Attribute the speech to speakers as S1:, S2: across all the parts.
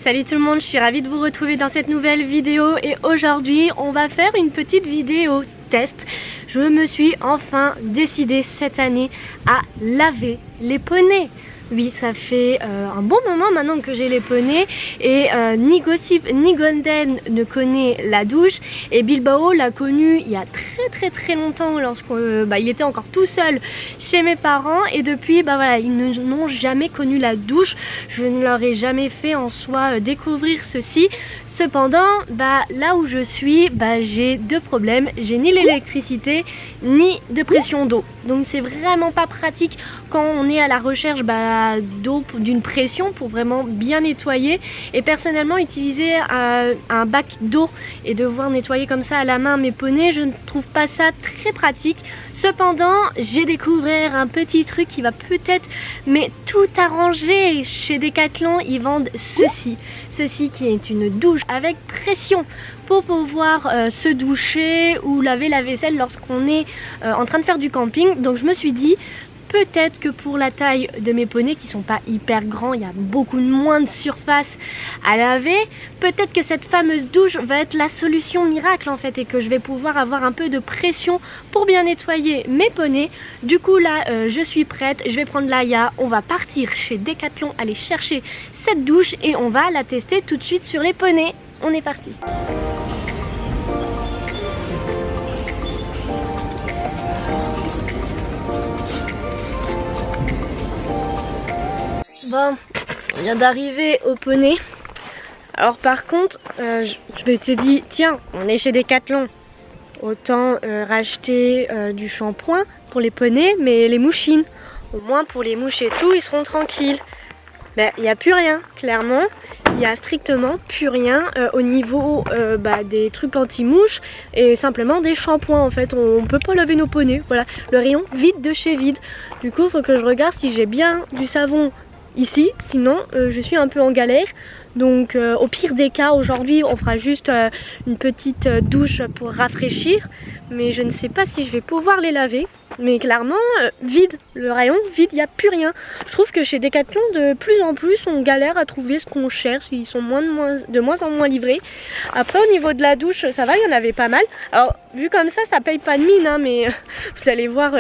S1: Salut tout le monde, je suis ravie de vous retrouver dans cette nouvelle vidéo et aujourd'hui on va faire une petite vidéo test. Je me suis enfin décidée cette année à laver les poneys. Oui, ça fait un bon moment maintenant que j'ai les poneys et ni Gossip ni Golden ne connaît la douche et Bilbao l'a connu il y a très longtemps lorsqu'il était encore tout seul chez mes parents et depuis voilà, ils n'ont jamais connu la douche. Je ne leur ai jamais fait en soi découvrir ceci. Cependant, là où je suis, j'ai deux problèmes. J'ai ni l'électricité ni de pression d'eau. Donc c'est vraiment pas pratique quand on est à la recherche d'eau d'une pression pour vraiment bien nettoyer. Et personnellement, utiliser un bac d'eau et devoir nettoyer comme ça à la main mes poneys, je ne trouve pas ça très pratique. Cependant, j'ai découvert un petit truc qui va peut-être tout arranger. Chez Decathlon, ils vendent ceci qui est une douche avec pression pour pouvoir se doucher ou laver la vaisselle lorsqu'on est en train de faire du camping. Donc je me suis dit peut-être que pour la taille de mes poneys qui sont pas hyper grands, il y a beaucoup moins de surface à laver, peut-être que cette fameuse douche va être la solution miracle en fait et que je vais pouvoir avoir un peu de pression pour bien nettoyer mes poneys. Du coup là je suis prête, je vais prendre Laïa, on va partir chez Decathlon aller chercher cette douche et on va la tester tout de suite sur les poneys. On est parti. Bon, on vient d'arriver au poney. Alors par contre, je m'étais dit, tiens, on est chez Decathlon. Autant racheter du shampoing pour les poneys, mais les mouchines. Au moins pour les mouches et tout, ils seront tranquilles. Mais il n'y a plus rien, clairement. Il n'y a strictement plus rien au niveau des trucs anti-mouches et simplement des shampoings en fait. On peut pas laver nos poneys. Voilà, le rayon vide de chez vide. Du coup, il faut que je regarde si j'ai bien du savon ici, sinon je suis un peu en galère. Donc au pire des cas, aujourd'hui on fera juste une petite douche pour rafraîchir, mais je ne sais pas si je vais pouvoir les laver. Mais clairement vide, le rayon vide, il n'y a plus rien. Je trouve que chez Decathlon de plus en plus on galère à trouver ce qu'on cherche, ils sont de moins en moins livrés. Après au niveau de la douche ça va, il y en avait pas mal. Alors vu comme ça paye pas de mine hein, mais vous allez voir,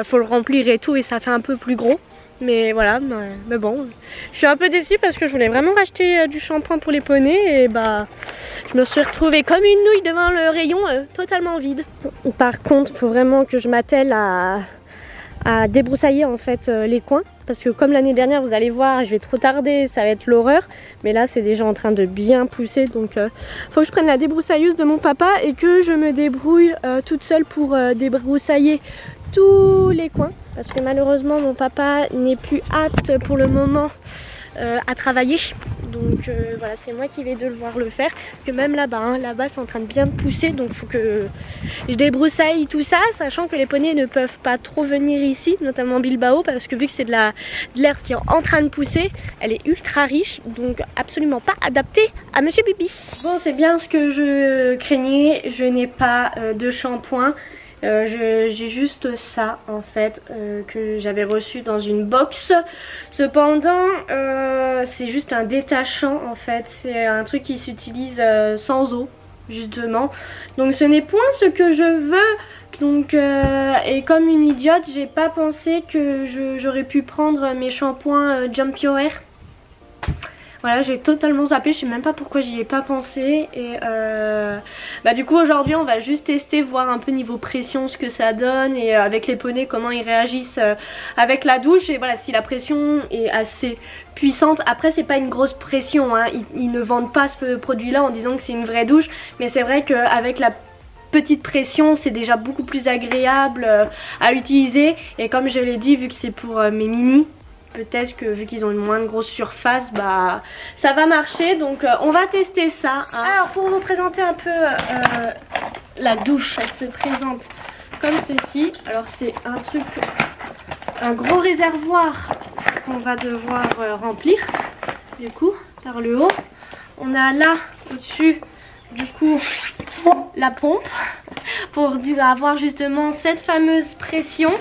S1: faut le remplir et tout et ça fait un peu plus gros. Mais voilà, mais bon, je suis un peu déçue parce que je voulais vraiment racheter du shampoing pour les poneys et je me suis retrouvée comme une nouille devant le rayon totalement vide. Par contre, il faut vraiment que je m'attelle à débroussailler en fait les coins parce que comme l'année dernière, vous allez voir, je vais trop tarder, ça va être l'horreur. Mais là, c'est déjà en train de bien pousser, donc faut que je prenne la débroussailleuse de mon papa et que je me débrouille toute seule pour débroussailler tous les coins parce que malheureusement mon papa n'est plus apte pour le moment à travailler, donc voilà, c'est moi qui vais devoir le faire. Que même là-bas, là-bas c'est en train de bien pousser, donc il faut que je débroussaille tout ça, sachant que les poneys ne peuvent pas trop venir ici, notamment Bilbao, parce que vu que c'est de l'herbe qui est en train de pousser, elle est ultra riche, donc absolument pas adaptée à Monsieur Bibi. Bon, c'est bien ce que je craignais, je n'ai pas de shampoing. J'ai juste ça en fait que j'avais reçu dans une box. Cependant c'est juste un détachant en fait, c'est un truc qui s'utilise sans eau justement, donc ce n'est point ce que je veux. Donc et comme une idiote, j'ai pas pensé que j'aurais pu prendre mes shampoings Jump Your Hair. Voilà, j'ai totalement zappé, je sais même pas pourquoi j'y ai pas pensé. Et du coup aujourd'hui on va juste tester, voir un peu niveau pression ce que ça donne et avec les poneys comment ils réagissent avec la douche. Et voilà, si la pression est assez puissante, après c'est pas une grosse pression hein. Ils ne vendent pas ce produit là en disant que c'est une vraie douche, mais c'est vrai qu'avec la petite pression c'est déjà beaucoup plus agréable à utiliser. Et comme je l'ai dit, vu que c'est pour mes mini, peut-être que vu qu'ils ont une moins grosse surface, ça va marcher. Donc on va tester ça hein. Alors pour vous présenter un peu la douche, elle se présente comme ceci. Alors c'est un gros réservoir qu'on va devoir remplir du coup par le haut. On a là au-dessus du coup la pompe pour avoir justement cette fameuse pression.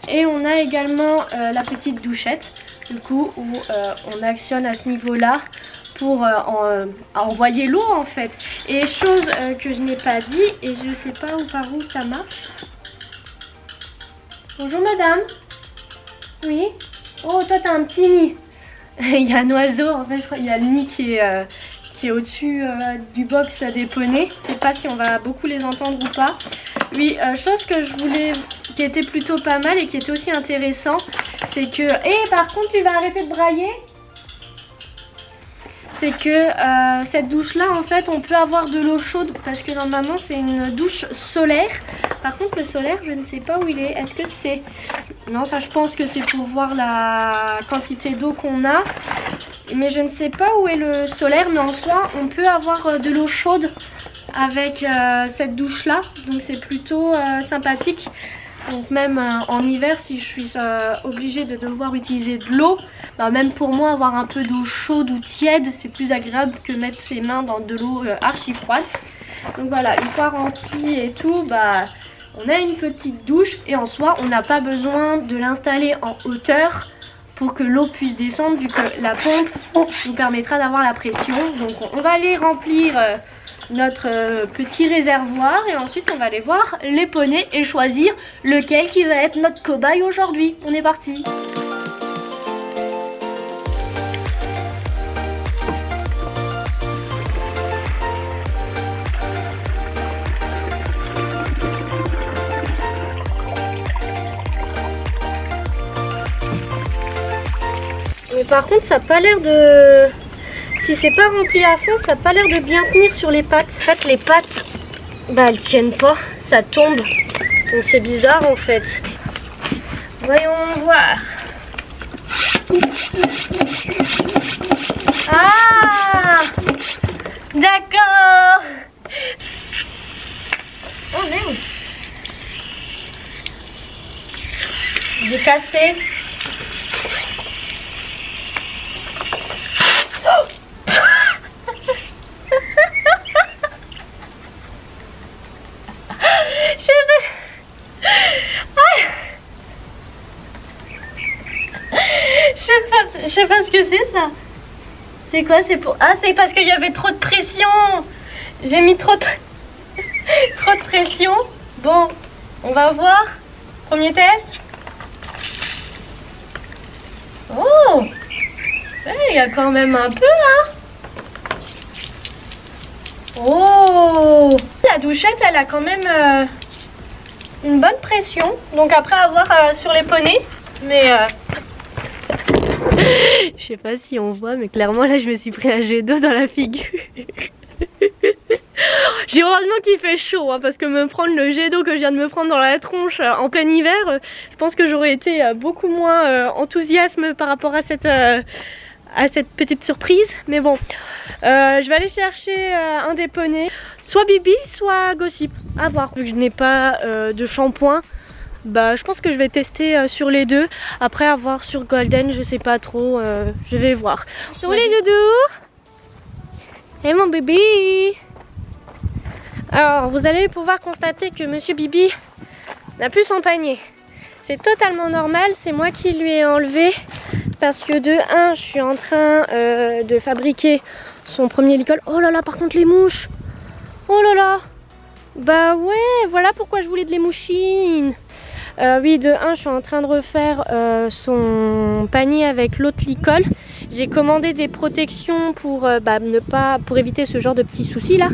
S1: Et on a également la petite douchette du coup où on actionne à ce niveau là pour envoyer l'eau en fait. Et chose que je n'ai pas dit, et je sais pas par où ça marche. Bonjour madame. Oui. Oh, toi t'as un petit nid. Il y a un oiseau, en fait, il y a le nid qui est au-dessus du box à déponner. Je sais pas si on va beaucoup les entendre ou pas. Oui, chose que je voulais, qui était plutôt pas mal et qui était aussi intéressant, c'est que... Eh, par contre, tu vas arrêter de brailler? C'est que cette douche-là, en fait, on peut avoir de l'eau chaude parce que normalement, c'est une douche solaire. Par contre, le solaire, je ne sais pas où il est. Est-ce que c'est... Non, ça, je pense que c'est pour voir la quantité d'eau qu'on a. Mais je ne sais pas où est le solaire. Mais en soi, on peut avoir de l'eau chaude avec cette douche-là. Donc, c'est plutôt sympathique. Donc même en hiver, si je suis obligée de devoir utiliser de l'eau, bah, même pour moi avoir un peu d'eau chaude ou tiède, c'est plus agréable que mettre ses mains dans de l'eau archi froide. Donc voilà, une fois rempli et tout, bah, on a une petite douche et en soi on n'a pas besoin de l'installer en hauteur pour que l'eau puisse descendre vu que la pompe nous permettra d'avoir la pression. Donc on va aller remplir notre petit réservoir et ensuite on va aller voir les poneys et choisir lequel qui va être notre cobaye aujourd'hui. On est parti. Mais par contre ça n'a pas l'air de... Si c'est pas rempli à fond, ça n'a pas l'air de bien tenir sur les pattes. En fait, les pattes, bah, elles tiennent pas, ça tombe. Donc c'est bizarre en fait. Voyons voir. Ah, d'accord. Oh merde. J'ai cassé. Je sais pas ce que c'est ça. C'est quoi? C'est pour... Ah, c'est parce qu'il y avait trop de pression. J'ai mis trop de... trop de pression. Bon, on va voir. Premier test. Oh, il y a quand même un peu là. Oh, la douchette, elle a quand même une bonne pression. Donc après avoir sur les poneys. Mais... je sais pas si on voit, mais clairement là je me suis pris un jet d'eau dans la figure. J'ai heureusement qu'il fait chaud hein, parce que me prendre le jet d'eau que je viens de me prendre dans la tronche en plein hiver, je pense que j'aurais été beaucoup moins enthousiasme par rapport à cette petite surprise. Mais bon, je vais aller chercher un des poneys, soit Bibi, soit Gossip, à voir. Vu que je n'ai pas de shampoing, bah, je pense que je vais tester sur les deux. Après avoir sur Golden, je sais pas trop, je vais voir. Où les doudous? Et mon bébé? Alors, vous allez pouvoir constater que Monsieur Bibi n'a plus son panier. C'est totalement normal, c'est moi qui lui ai enlevé. Parce que de 1, je suis en train de fabriquer son premier licol. Oh là là, par contre les mouches. Oh là là. Bah ouais, voilà pourquoi je voulais de les mouchines. Oui, de 1, je suis en train de refaire son panier avec l'autre licol. J'ai commandé des protections pour, pour éviter ce genre de petits soucis là.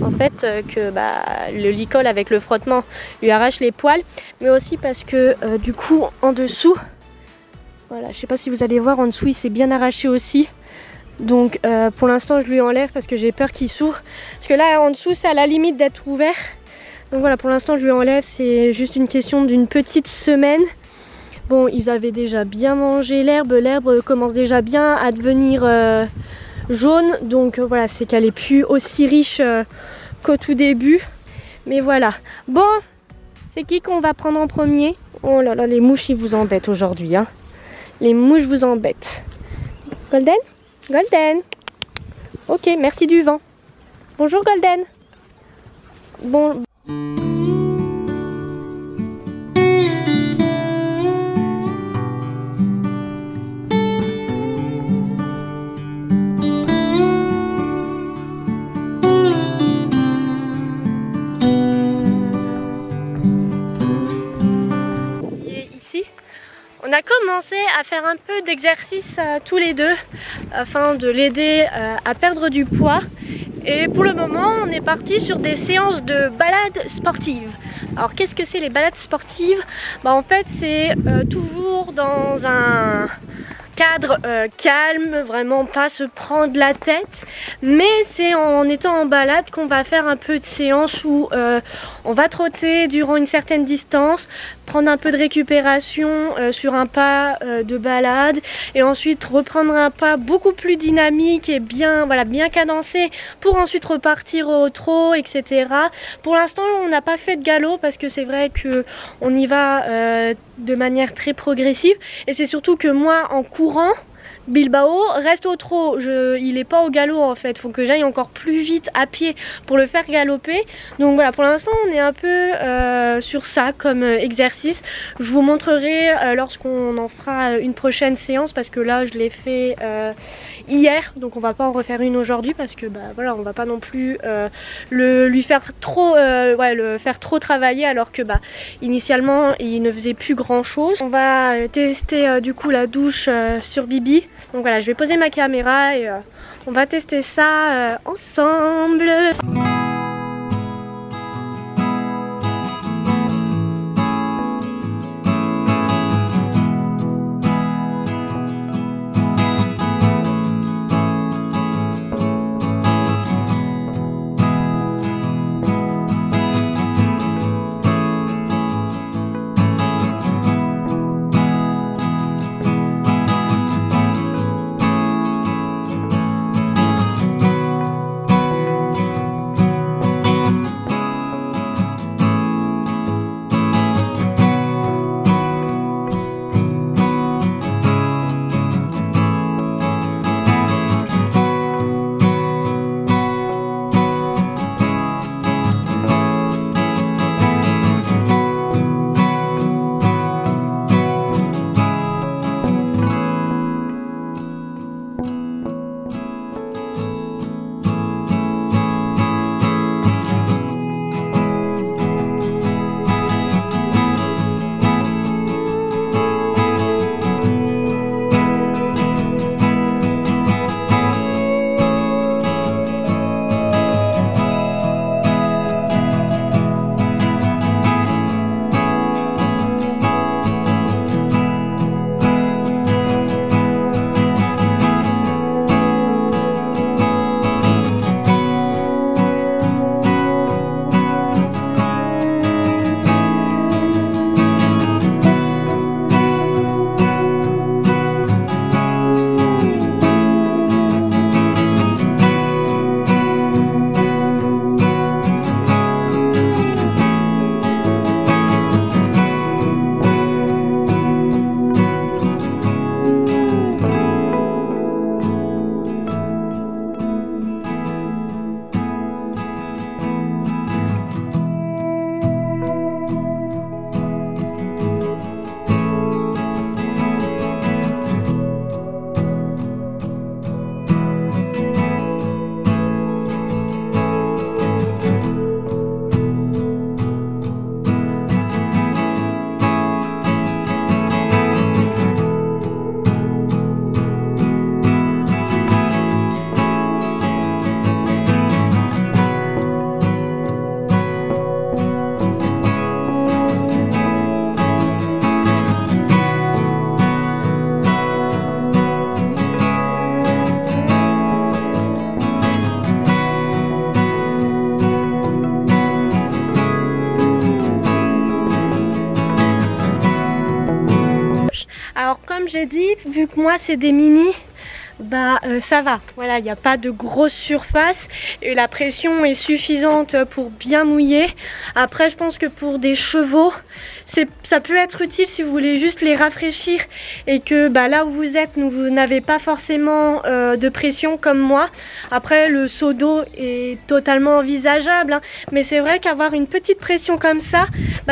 S1: En fait, que le licol avec le frottement lui arrache les poils. Mais aussi parce que du coup, en dessous, voilà, je sais pas si vous allez voir, en dessous il s'est bien arraché aussi. Donc pour l'instant, je lui enlève parce que j'ai peur qu'il s'ouvre. Parce que là, en dessous, c'est à la limite d'être ouvert. Donc voilà, pour l'instant je lui enlève, c'est juste une question d'une petite semaine. Bon, ils avaient déjà bien mangé l'herbe, l'herbe commence déjà bien à devenir jaune. Donc voilà, c'est qu'elle est plus aussi riche qu'au tout début. Mais voilà, bon, c'est qui qu'on va prendre en premier? Oh là là, les mouches ils vous embêtent aujourd'hui, hein. Les mouches vous embêtent. Golden? Golden? Ok, merci du vent. Bonjour Golden. Bon... a commencé à faire un peu d'exercice tous les deux afin de l'aider à perdre du poids. Et pour le moment, on est parti sur des séances de balades sportives. Alors qu'est-ce que c'est les balades sportives? En fait, c'est toujours dans un cadre calme, vraiment pas se prendre la tête, mais c'est en étant en balade qu'on va faire un peu de séance où on va trotter durant une certaine distance, prendre un peu de récupération sur un pas de balade et ensuite reprendre un pas beaucoup plus dynamique et bien, voilà, bien cadencé pour ensuite repartir au trot, etc. Pour l'instant, on n'a pas fait de galop parce que c'est vrai que on y va de manière très progressive et c'est surtout que moi en courant, Bilbao reste au trot, il est pas au galop en fait, il faut que j'aille encore plus vite à pied pour le faire galoper. Donc voilà, pour l'instant on est un peu sur ça comme exercice. Je vous montrerai lorsqu'on en fera une prochaine séance parce que là je l'ai fait hier, donc on va pas en refaire une aujourd'hui parce que voilà, on va pas non plus lui faire trop, le faire trop travailler alors que initialement il ne faisait plus grand chose. On va tester du coup la douche sur Bibi. Donc voilà, je vais poser ma caméra et on va tester ça ensemble. Alors comme j'ai dit, vu que moi c'est des mini, ça va, voilà, il n'y a pas de grosse surface et la pression est suffisante pour bien mouiller. Après je pense que pour des chevaux ça peut être utile si vous voulez juste les rafraîchir et que là où vous êtes vous n'avez pas forcément de pression comme moi. Après le seau d'eau est totalement envisageable, hein, mais c'est vrai qu'avoir une petite pression comme ça,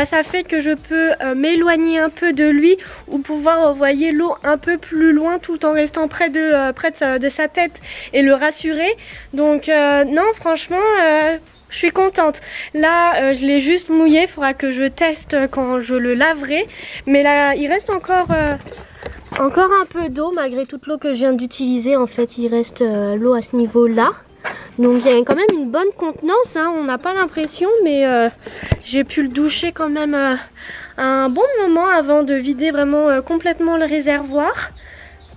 S1: ça fait que je peux m'éloigner un peu de lui ou pouvoir envoyer l'eau un peu plus loin tout en restant près de sa tête et le rassurer. Donc non, franchement Je suis contente. Là, je l'ai juste mouillé. Il faudra que je teste quand je le laverai. Mais là, il reste encore un peu d'eau malgré toute l'eau que je viens d'utiliser. En fait, il reste l'eau à ce niveau-là. Donc il y a quand même une bonne contenance, hein. On n'a pas l'impression, mais j'ai pu le doucher quand même un bon moment avant de vider vraiment complètement le réservoir.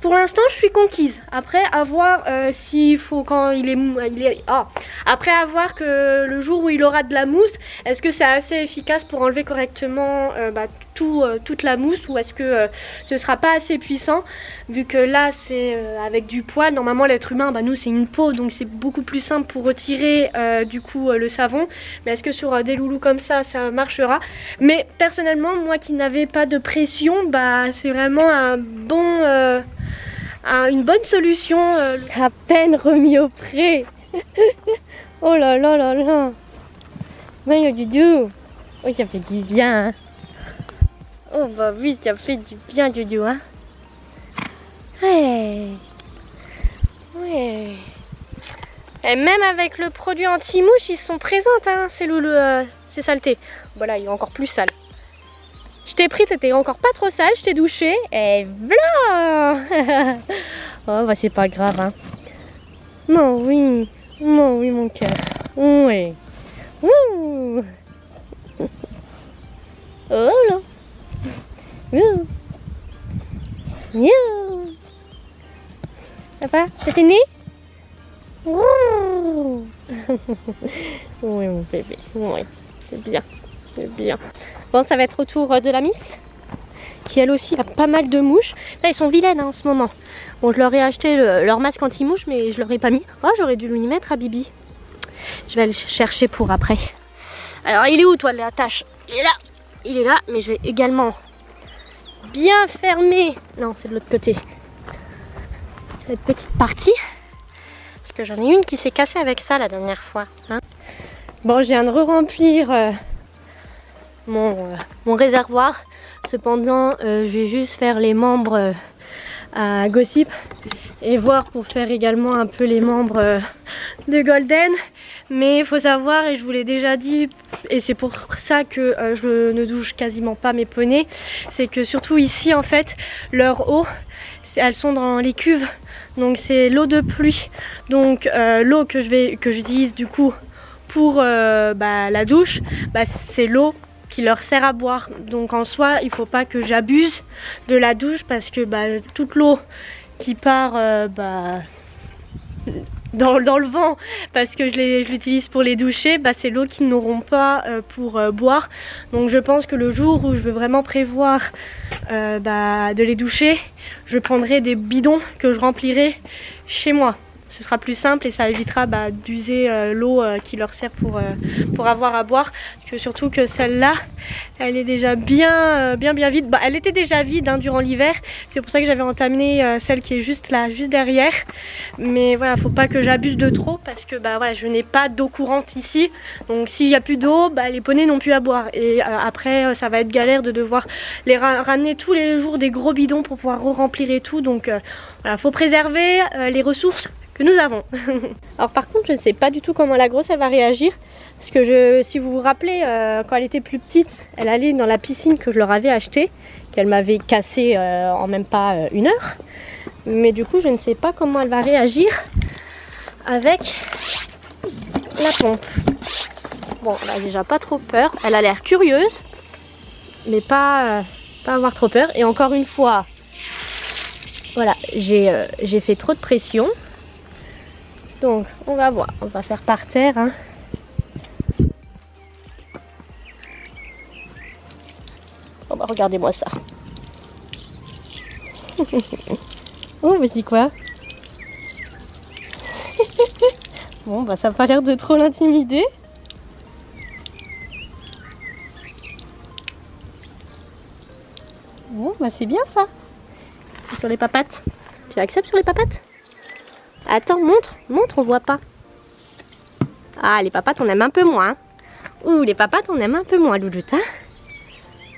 S1: Pour l'instant, je suis conquise. Après, à voir s'il faut quand après, à voir que le jour où il aura de la mousse, est-ce que c'est assez efficace pour enlever correctement toute la mousse, ou est-ce que ce sera pas assez puissant, vu que là c'est avec du poil. Normalement, l'être humain, nous c'est une peau, donc c'est beaucoup plus simple pour retirer du coup le savon. Mais est-ce que sur des loulous comme ça marchera? Mais personnellement, moi qui n'avais pas de pression, c'est vraiment une bonne solution. À peine remis au pré. Oh là là là là. Mais Doudou. Oh, ça fait du bien. Oh bah oui, ça fait du bien, Doudou, hein. Ouais. Ouais. Et même avec le produit anti-mouche, ils sont présentes, hein, ces saletés. Voilà, il est encore plus sale. Je t'ai pris, t'étais encore pas trop sale, je t'ai douché, et voilà. Oh bah c'est pas grave, hein. Non, oui, mon cœur. Oui. Ouh. Oh là. Miaou. Miaou. Papa, c'est fini? Ouh. Oui, mon bébé, oui, c'est bien, c'est bien. Bon, ça va être au tour de la Miss, qui elle aussi a pas mal de mouches. Là, ils sont vilaines, hein, en ce moment. Bon, je leur ai acheté leur masque anti-mouche, mais je leur ai pas mis. Oh, j'aurais dû lui mettre à Bibi. Je vais aller chercher pour après. Alors, il est où, toi, la tâche? Il est là. Il est là, mais je vais également bien fermer. Non, c'est de l'autre côté. Cette petite partie. Parce que j'en ai une qui s'est cassée avec ça la dernière fois. Hein. Bon, je viens de re-remplir mon réservoir. Cependant, je vais juste faire les membres à Gossip et voir pour faire également un peu les membres de Golden. Mais il faut savoir, et je vous l'ai déjà dit, et c'est pour ça que je ne douche quasiment pas mes poneys, c'est que surtout ici en fait, leur eau, elles sont dans les cuves, donc c'est l'eau de pluie. Donc l'eau que j'utilise du coup pour la douche, c'est l'eau qui leur sert à boire. Donc en soi, il faut pas que j'abuse de la douche, parce que toute l'eau qui part dans le vent, parce que je l'utilise pour les doucher, c'est l'eau qu'ils n'auront pas pour boire. Donc je pense que le jour où je veux vraiment prévoir de les doucher, je prendrai des bidons que je remplirai chez moi. Ce sera plus simple et ça évitera d'user l'eau qui leur sert pour avoir à boire. Parce que surtout que celle-là, elle est déjà bien vide. Elle était déjà vide, hein, durant l'hiver. C'est pour ça que j'avais entamé celle qui est juste là, juste derrière. Mais voilà, faut pas que j'abuse de trop, parce que voilà, je n'ai pas d'eau courante ici. Donc s'il n'y a plus d'eau, les poneys n'ont plus à boire. Et après, ça va être galère de devoir les ramener tous les jours des gros bidons pour pouvoir remplir et tout. Donc voilà, faut préserver les ressources que nous avons. Alors par contre, je ne sais pas du tout comment la grosse elle va réagir, parce que si vous vous rappelez, quand elle était plus petite, elle allait dans la piscine que je leur avais achetée, qu'elle m'avait cassée en même pas une heure. Mais du coup, je ne sais pas comment elle va réagir avec la pompe. Bon, elle a déjà pas trop peur, elle a l'air curieuse, mais pas avoir trop peur. Et encore une fois, voilà, j'ai fait trop de pression. Donc on va voir, on va faire par terre, hein. Oh regardez-moi ça. Oh mais c'est quoi? Bon ça n'a pas l'air de trop l'intimider. Bon c'est bien ça. Sur les papates. Tu acceptes sur les papates? Attends, montre, on voit pas. Ah, les papates, on aime un peu moins. Ouh, les papates, on aime un peu moins, Louloute. Hein.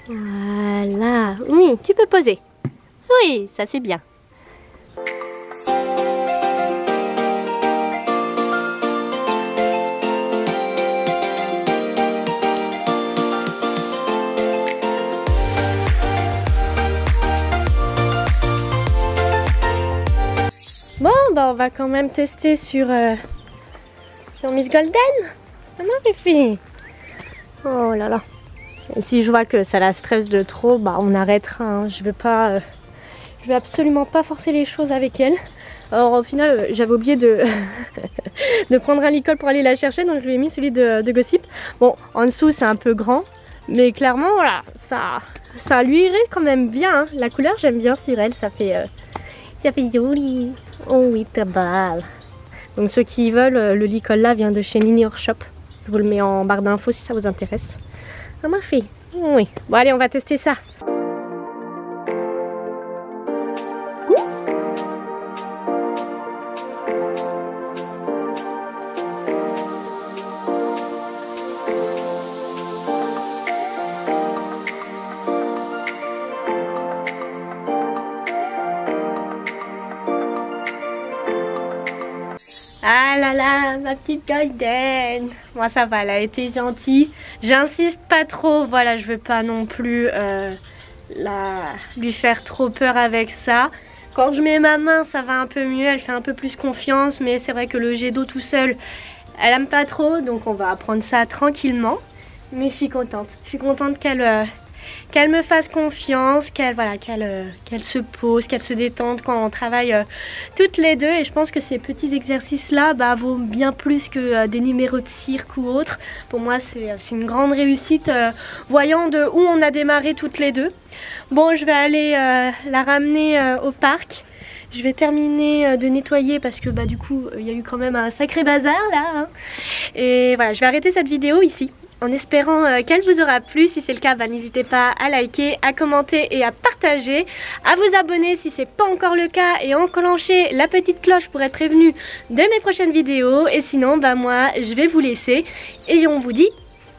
S1: Voilà. Oui, tu peux poser. Oui, ça c'est bien. va quand même tester sur Miss Golden. Comment j'ai fait? Oh là là. Et si je vois que ça la stresse de trop, bah on arrêtera. Hein. Je vais absolument pas forcer les choses avec elle. Alors au final, j'avais oublié de, de prendre un licol pour aller la chercher, donc je lui ai mis celui de Gossip. Bon, en dessous c'est un peu grand, mais clairement voilà, ça lui irait quand même bien. Hein. La couleur j'aime bien sur elle, ça fait joli. Oh oui, t'as balle. Donc ceux qui veulent, le licol là vient de chez Mini Horse Shop. Je vous le mets en barre d'infos si ça vous intéresse. Ça m'a fait. Oui. Bon allez, on va tester ça. Ah là là, ma petite Golden. Moi ça va, elle a été gentille. J'insiste pas trop, voilà, je veux pas non plus lui faire trop peur avec ça. Quand je mets ma main, ça va un peu mieux, elle fait un peu plus confiance. Mais c'est vrai que le jet d'eau tout seul, elle aime pas trop. Donc on va apprendre ça tranquillement. Mais je suis contente qu'elle me fasse confiance, qu'elle se pose, qu'elle se détende quand on travaille toutes les deux. Et je pense que ces petits exercices là vaut bien plus que des numéros de cirque ou autres. Pour moi c'est une grande réussite voyant de où on a démarré toutes les deux. Bon, je vais aller la ramener au parc. Je vais terminer de nettoyer parce que du coup il y a eu quand même un sacré bazar là. Hein. Et voilà, je vais arrêter cette vidéo ici. En espérant qu'elle vous aura plu. Si c'est le cas, n'hésitez pas à liker, à commenter et à partager. À vous abonner si c'est pas encore le cas et à enclencher la petite cloche pour être prévenu de mes prochaines vidéos. Et sinon, moi, je vais vous laisser. Et on vous dit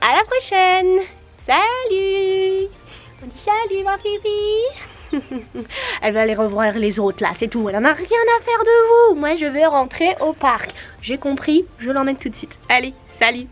S1: à la prochaine. Salut! On dit salut, ma Fifi. Elle va aller revoir les autres là, c'est tout. Elle en a rien à faire de vous. Moi, je vais rentrer au parc. J'ai compris, je l'emmène tout de suite. Allez, salut!